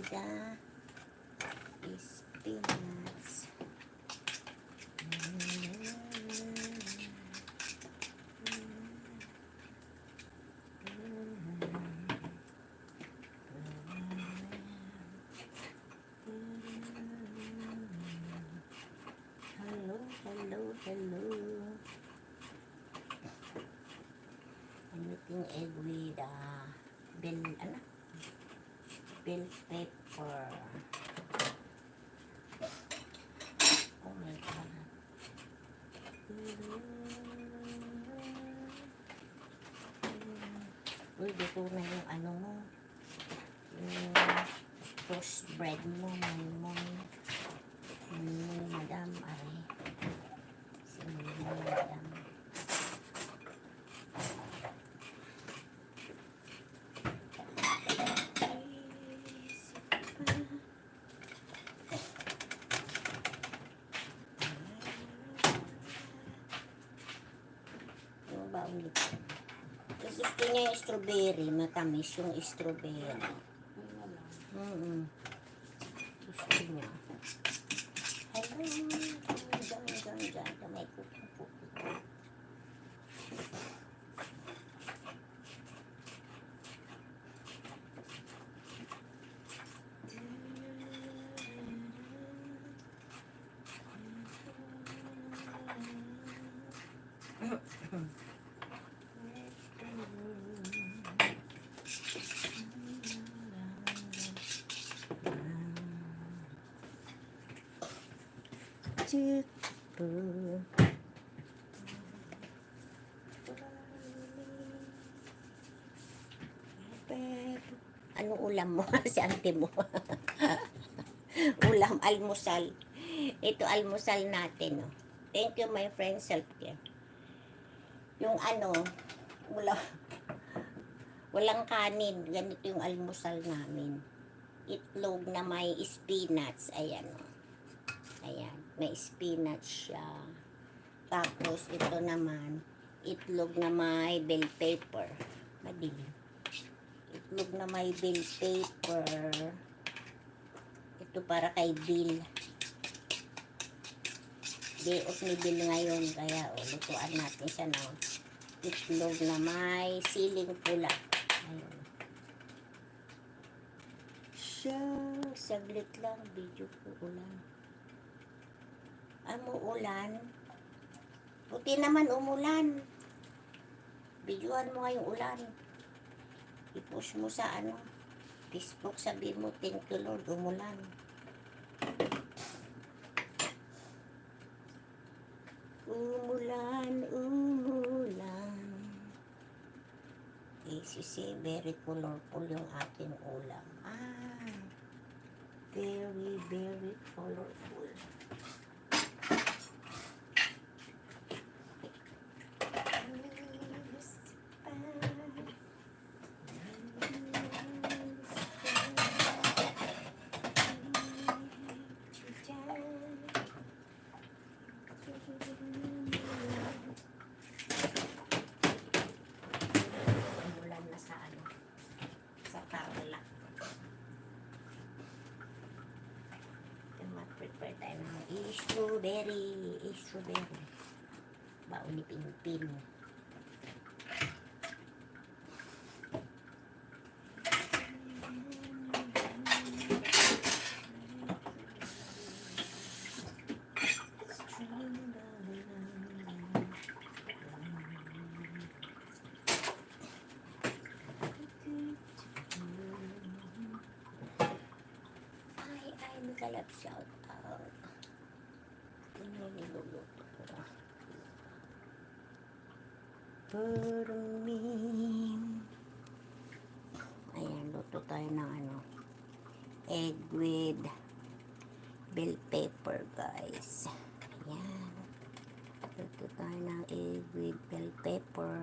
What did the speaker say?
the spinach. Hello. I'm making egg with bell pepper. Oh my God. Uy, dito na yung ano mo. Yung toast bread mo, madam, ay. Madam. Yung ba ulit? Gusto niya yung strawberry, matamis yung strawberry. Gusto niya. Hello, dyan, may kuko. Anong ulam mo? Si auntie mo. Ulam, almusal. Ito almusal natin. Oh. Thank you my friend, self-care. Yung walang kanin. Ganito yung almusal namin. Itlog na may spinach. Ayan. Oh. Ayan. May spinach siya. Tapos ito naman, itlog na may bell pepper. Madilim. Itlog na may bell pepper. Ito para kay Bill. Day off ni Bill ngayon. Kaya lutuan natin siya ng itlog na may siling pula. Ayun. Siya, saglit lang. Video ko ulan. Ulan. Buti naman umulan. Videoan mo ngayong ulan. I-post mo sa Facebook, sabi mo, thank you Lord, umulan. Umulan. Isisi, very colorful yung ating ulam. Very, very colorful. Umulan na sa Tarlac. Mag-prepare tayo ng strawberry. Baon ni Pimpin. Kalap shout out. Ito yung niluluto ko. Ayan, luto tayo ng egg with bell pepper, guys. Ayan. Luto tayo ng egg with bell pepper.